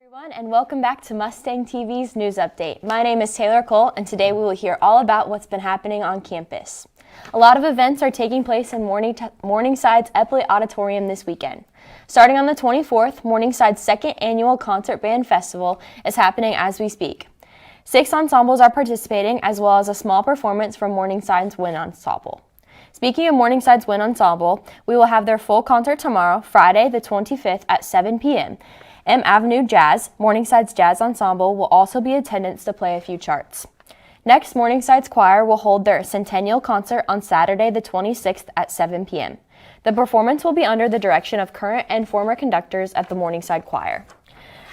Everyone, and welcome back to Mustang TV's News Update. My name is Taylor Cole, and today we will hear all about what's been happening on campus. A lot of events are taking place in Morningside's Epley Auditorium this weekend. Starting on the 24th, Morningside's second annual Concert Band Festival is happening as we speak. 6 ensembles are participating, as well as a small performance from Morningside's Wind Ensemble. Speaking of Morningside's Wind Ensemble, we will have their full concert tomorrow, Friday the 25th at 7 p.m. M Avenue Jazz, Morningside's jazz ensemble, will also be in attendance to play a few charts. Next, Morningside's choir will hold their centennial concert on Saturday the 26th at 7 p.m. The performance will be under the direction of current and former conductors at the Morningside Choir.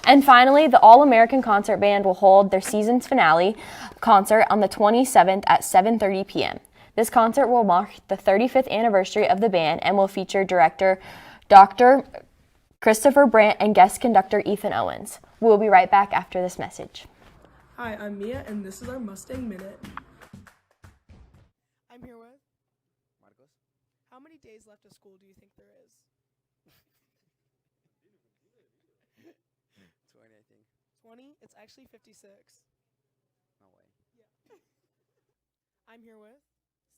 And finally, the All-American Concert Band will hold their season's finale concert on the 27th at 7:30 p.m. This concert will mark the 35th anniversary of the band and will feature director Dr. Christopher Brandt and guest conductor Ethan Owens. We will be right back after this message. Hi, I'm Mia, and this is our Mustang Minute. I'm here with Marcos? How many days left of school do you think there is? 20, I think. 20? It's actually 56. No way. Yeah. I'm here with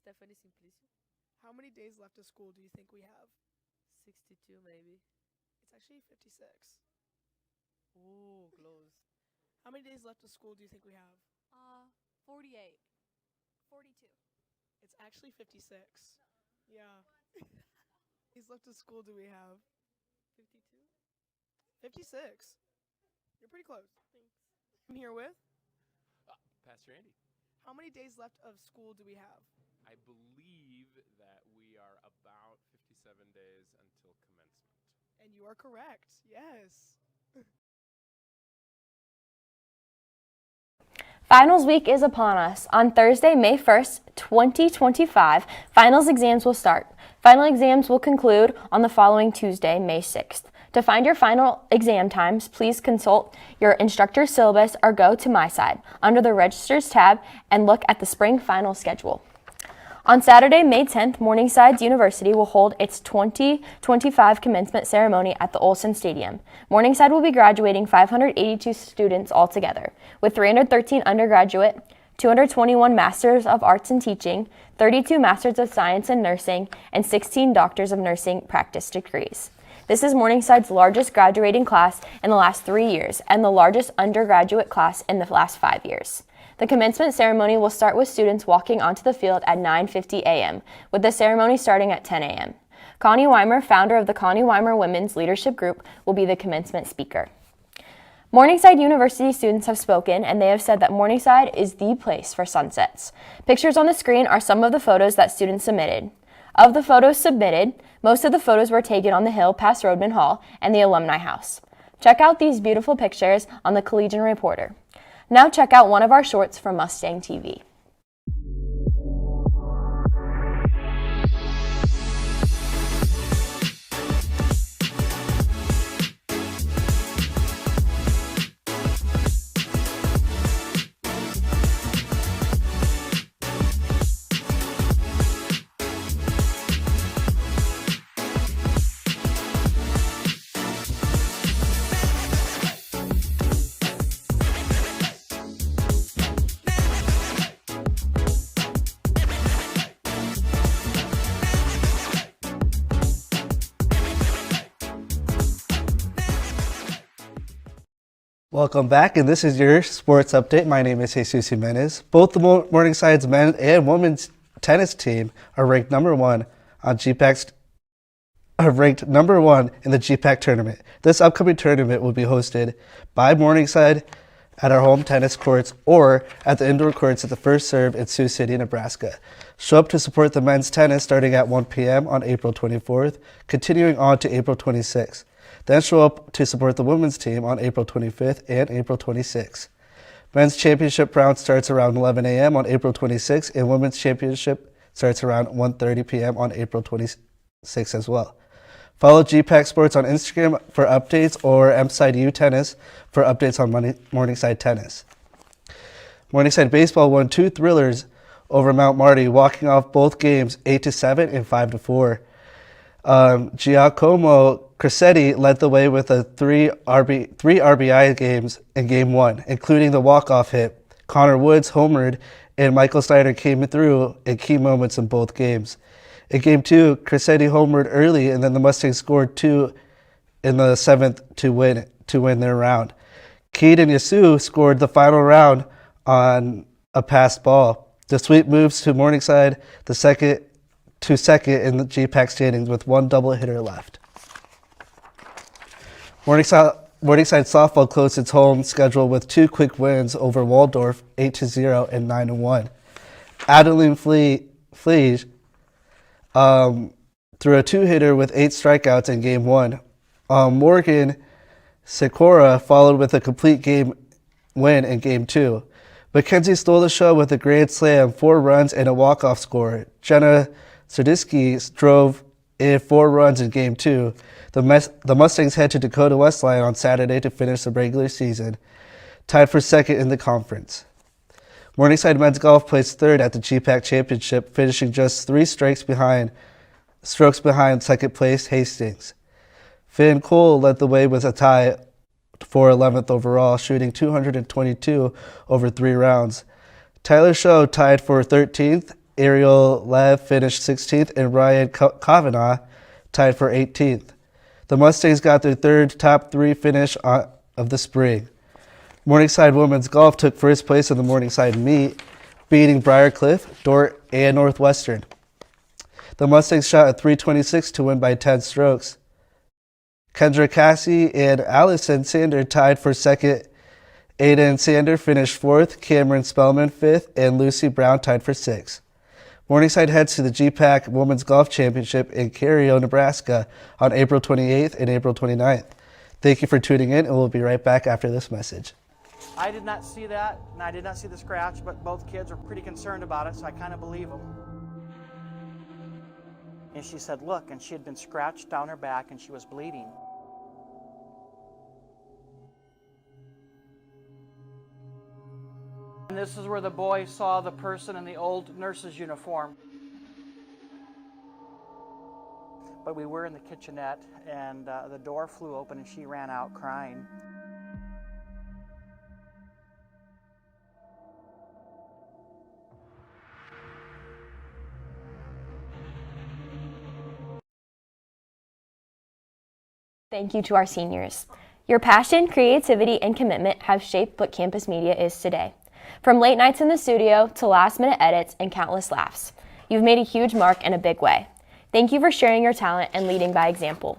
Stephanie Simplicio. How many days left of school do you think we have? 62 maybe. It's actually 56. Ooh, close. How many days left of school do you think we have? 48. 42. It's actually 56. Yeah. Days left of school do we have? 52? 56. You're pretty close. Thanks. I'm here with Pastor Andy. How many days left of school do we have? I believe that we are about 57 days until commencement. And you are correct. Yes. Finals week is upon us. On Thursday, May 1st, 2025, finals exams will start. Final exams will conclude on the following Tuesday, May 6th. To find your final exam times, please consult your instructor's syllabus or go to My Side under the Registers tab and look at the spring final schedule. On Saturday, May 10th, Morningside University will hold its 2025 commencement ceremony at the Olson Stadium. Morningside will be graduating 582 students altogether, with 313 undergraduate, 221 Masters of Arts in Teaching, 32 Masters of Science in Nursing, and 16 Doctors of Nursing practice degrees. This is Morningside's largest graduating class in the last 3 years and the largest undergraduate class in the last 5 years. The commencement ceremony will start with students walking onto the field at 9:50 a.m., with the ceremony starting at 10 a.m. Connie Weimer, founder of the Connie Weimer Women's Leadership Group, will be the commencement speaker. Morningside University students have spoken, and they have said that Morningside is the place for sunsets. Pictures on the screen are some of the photos that students submitted. Of the photos submitted, most of the photos were taken on the hill past Rodman Hall and the Alumni House. Check out these beautiful pictures on the Collegian Reporter. Now check out one of our shorts from Mustang TV. Welcome back, and this is your sports update. My name is Jesus Jimenez. Both the Morningside's men's and women's tennis team are ranked number one in the GPAC tournament. This upcoming tournament will be hosted by Morningside at our home tennis courts or at the indoor courts at the First Serve in Sioux City, Nebraska. Show up to support the men's tennis starting at 1 p.m. on April 24th, continuing on to April 26th. Then show up to support the women's team on April 25th and April 26th. Men's championship round starts around 11 a.m. on April 26th, and women's championship starts around 1:30 p.m. on April 26th as well. Follow GPAC Sports on Instagram for updates or MSideU Tennis for updates on Morningside Tennis. Morningside Baseball won 2 thrillers over Mount Marty, walking off both games 8-7 and 5-4. Giacomo Cressetti led the way with three RBI games in Game 1, including the walk-off hit. Connor Woods homered, and Michael Steiner came through in key moments in both games. In Game 2, Cressetti homered early, and then the Mustangs scored 2 in the 7th to win their round. Cade and Yasu scored the final round on a passed ball. The sweep moves to Morningside, second in the GPAC standings with one double hitter left. Morningside softball closed its home schedule with 2 quick wins over Waldorf, 8-0 and 9-1. Adeline Fleege threw a 2-hitter with 8 strikeouts in Game 1. Morgan Sikora followed with a complete game win in Game 2. Mackenzie stole the show with a grand slam, 4 runs, and a walk-off score. Jenna Serdisky drove in 4 runs in Game 2. The Mustangs head to Dakota Westline on Saturday to finish the regular season, tied for second in the conference. Morningside Men's Golf placed third at the GPAC Championship, finishing just 3 strokes behind second place Hastings. Finn Cole led the way with a tie for 11th overall, shooting 222 over 3 rounds. Tyler Shaw tied for 13th, Ariel Lev finished 16th, and Ryan Kavanaugh tied for 18th. The Mustangs got their third top 3 finish of the spring. Morningside Women's Golf took first place in the Morningside meet, beating Briarcliff, Dort, and Northwestern. The Mustangs shot a .326 to win by 10 strokes. Kendra Cassie and Allison Sander tied for second. Aiden Sander finished 4th, Cameron Spellman 5th, and Lucy Brown tied for 6th. Morningside heads to the GPAC Women's Golf Championship in Cario, Nebraska on April 28th and April 29th. Thank you for tuning in, and we'll be right back after this message. I did not see that, and I did not see the scratch, but both kids were pretty concerned about it, so I kind of believe them. And she said, look, and she had been scratched down her back and she was bleeding. And this is where the boy saw the person in the old nurse's uniform. But we were in the kitchenette, and the door flew open and she ran out crying. Thank you to our seniors. Your passion, creativity, and commitment have shaped what campus media is today. From late nights in the studio to last-minute edits and countless laughs, you've made a huge mark in a big way. Thank you for sharing your talent and leading by example.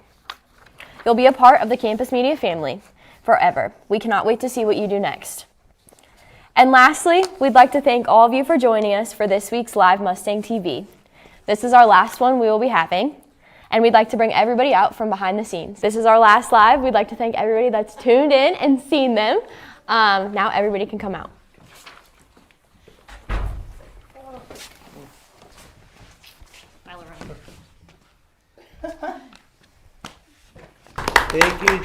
You'll be a part of the campus media family forever. We cannot wait to see what you do next. And lastly, we'd like to thank all of you for joining us for this week's Live Mustang TV. This is our last one we will be having, and we'd like to bring everybody out from behind the scenes. This is our last live. We'd like to thank everybody that's tuned in and seen them. Now everybody can come out. Thank you.